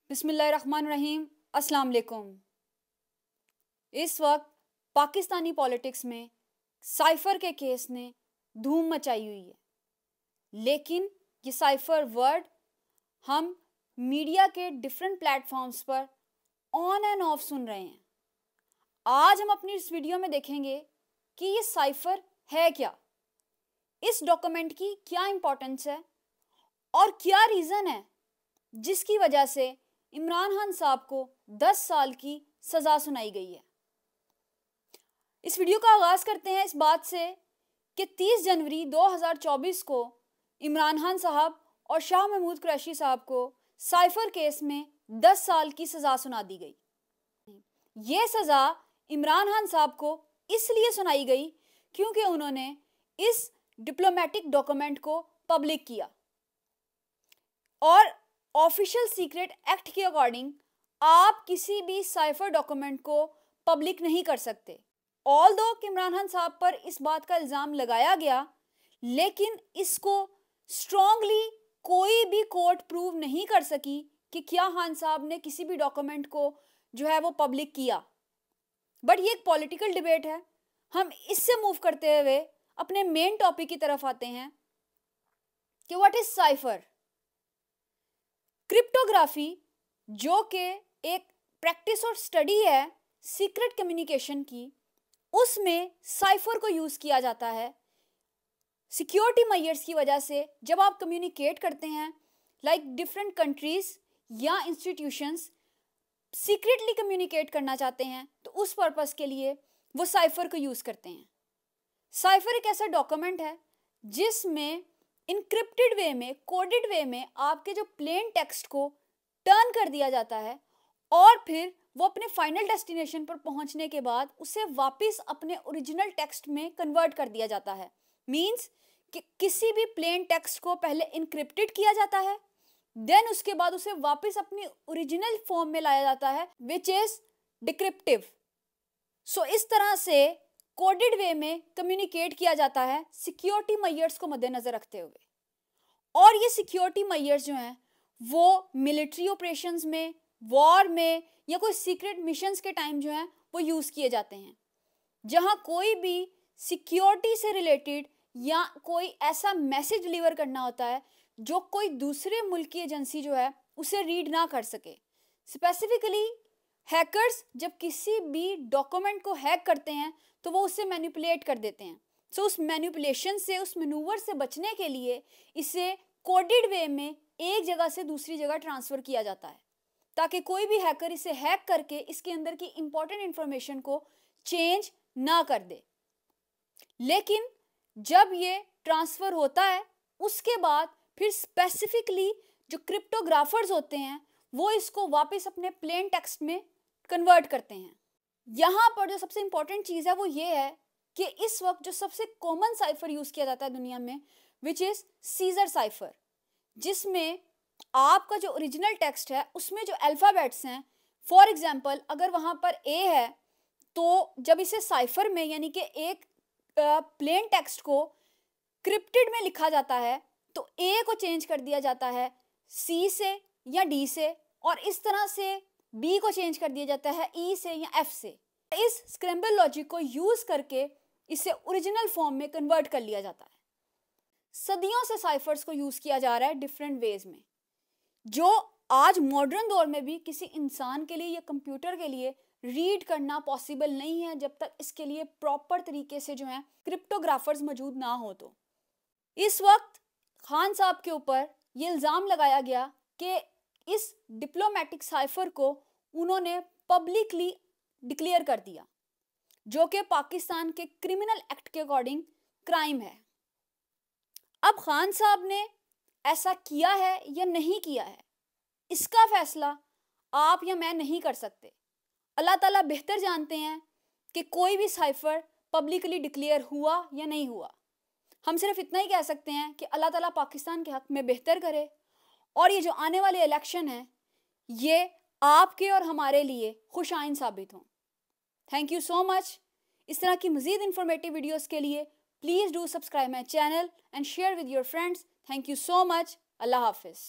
बिस्मिल्लाहिर्रहमानिर्रहीम। अस्सलाम वालेकुम। इस वक्त पाकिस्तानी पॉलिटिक्स में साइफर के केस ने धूम मचाई हुई है, लेकिन ये साइफर वर्ड हम मीडिया के डिफरेंट प्लेटफॉर्म्स पर ऑन एंड ऑफ सुन रहे हैं। आज हम अपनी इस वीडियो में देखेंगे कि ये साइफर है क्या, इस डॉक्यूमेंट की क्या इंपॉर्टेंस है और क्या रीज़न है जिसकी वजह से इमरान खान साहब को 10 साल की सज़ा सुनाई गई है। इस वीडियो का आगाज़ करते हैं इस बात से कि 30 जनवरी 2024 को इमरान खान साहब और शाह महमूद कुरैशी साहब को साइफर केस में 10 साल की सज़ा सुना दी गई। ये सज़ा इमरान खान साहब को इसलिए सुनाई गई क्योंकि उन्होंने इस डिप्लोमेटिक डॉक्यूमेंट को पब्लिक किया और ऑफिशियल सीक्रेट एक्ट के अकॉर्डिंग आप किसी भी साइफर डॉक्यूमेंट को पब्लिक नहीं कर सकते। ऑल्दो कि इमरान खान साहब पर इस बात का इल्ज़ाम लगाया गया, लेकिन इसको स्ट्रॉन्गली कोई भी कोर्ट प्रूव नहीं कर सकी कि क्या खान साहब ने किसी भी डॉक्यूमेंट को जो है वो पब्लिक किया। बट ये एक पॉलिटिकल डिबेट है। हम इससे मूव करते हुए अपने मेन टॉपिक की तरफ आते हैं कि व्हाट इज साइफर। क्रिप्टोग्राफी, जो कि एक प्रैक्टिस और स्टडी है सीक्रेट कम्युनिकेशन की, उसमें साइफर को यूज़ किया जाता है सिक्योरिटी मेजर्स की वजह से। जब आप कम्युनिकेट करते हैं लाइक डिफरेंट कंट्रीज या इंस्टीट्यूशंस सीक्रेटली कम्युनिकेट करना चाहते हैं, तो उस पर्पस के लिए वो साइफर को यूज़ करते हैं। साइफर एक ऐसा डॉक्यूमेंट है जिसमें इनक्रिप्टेड वे में, कोडेड वे में आपके जो प्लेन टेक्स्ट को टर्न कर दिया जाता है और फिर वो अपने फाइनल डेस्टिनेशन पर पहुंचने के बाद उसे वापस अपने ओरिजिनल टेक्स्ट में कन्वर्ट कर दिया जाता है। मींस कि किसी भी प्लेन टेक्स्ट को पहले इनक्रिप्टेड किया जाता है, देन उसके बाद उसे वापस अपनी ओरिजिनल फॉर्म में लाया जाता है, विच इज डिक्रिप्टिव। सो इस तरह से कोडेड वे में कम्युनिकेट किया जाता है सिक्योरिटी मेजर्स को मद्देनजर रखते हुए। और ये सिक्योरिटी मेजर्स जो हैं वो मिलिट्री ऑपरेशंस में, वॉर में या कोई सीक्रेट मिशंस के टाइम जो हैं वो यूज़ किए जाते हैं, जहां कोई भी सिक्योरिटी से रिलेटेड या कोई ऐसा मैसेज डिलीवर करना होता है जो कोई दूसरे मुल्क की एजेंसी जो है उसे रीड ना कर सके। स्पेसिफिकली हैकर्स जब किसी भी डॉक्यूमेंट को हैक करते हैं तो वो उससे मैनिपुलेट कर देते हैं। सो उस मैनिपुलेशन से, उस मैनूवर से बचने के लिए इसे कोडेड वे में एक जगह से दूसरी जगह ट्रांसफ़र किया जाता है, ताकि कोई भी हैकर इसे हैक करके इसके अंदर की इंपॉर्टेंट इंफॉर्मेशन को चेंज ना कर दे। लेकिन जब ये ट्रांसफ़र होता है उसके बाद फिर स्पेसिफिकली जो क्रिप्टोग्राफर्स होते हैं वो इसको वापस अपने प्लेन टेक्स्ट में कन्वर्ट करते हैं। यहाँ पर जो सबसे इंपॉर्टेंट चीज़ है वो ये है कि इस वक्त जो सबसे कॉमन साइफर यूज़ किया जाता है दुनिया में, विच इज़ सीजर साइफर, जिसमें आपका जो ओरिजिनल टेक्स्ट है उसमें जो अल्फ़ाबेट्स हैं, फॉर एग्जांपल अगर वहाँ पर ए है तो जब इसे साइफर में यानी कि एक प्लेन टेक्स्ट को क्रिप्टेड में लिखा जाता है तो ए को चेंज कर दिया जाता है सी से या डी से, और इस तरह से बी को चेंज कर दिया जाता है ई से या एफ से। इस स्क्रैम्बल लॉजिक को यूज़ करके इसे ओरिजिनल फॉर्म में कन्वर्ट कर लिया जाता है। सदियों से साइफर्स को यूज़ किया जा रहा है डिफरेंट वेज में, जो आज मॉडर्न दौर में भी किसी इंसान के लिए या कंप्यूटर के लिए रीड करना पॉसिबल नहीं है जब तक इसके लिए प्रॉपर तरीके से जो है क्रिप्टोग्राफर्स मौजूद ना हो। तो इस वक्त खान साहब के ऊपर ये इल्ज़ाम लगाया गया कि इस डिप्लोमेटिक साइफर को उन्होंने पब्लिकली डिक्लेयर कर दिया, जो कि पाकिस्तान के क्रिमिनल एक्ट के अकॉर्डिंग क्राइम है। अब खान साहब ने ऐसा किया है या नहीं किया है, इसका फैसला आप या मैं नहीं कर सकते। अल्लाह ताला बेहतर जानते हैं कि कोई भी साइफर पब्लिकली डिक्लेयर हुआ या नहीं हुआ। हम सिर्फ इतना ही कह सकते हैं कि अल्लाह ताला पाकिस्तान के हक़ में बेहतर करे और ये जो आने वाले इलेक्शन हैं ये आपके और हमारे लिए खुशाइन साबित हों। Thank you so much. इस तरह की मज़ीद इंफॉर्मेटिव वीडियोस के लिए please do subscribe my channel and share with your friends. Thank you so much. अल्लाह हाफिज़।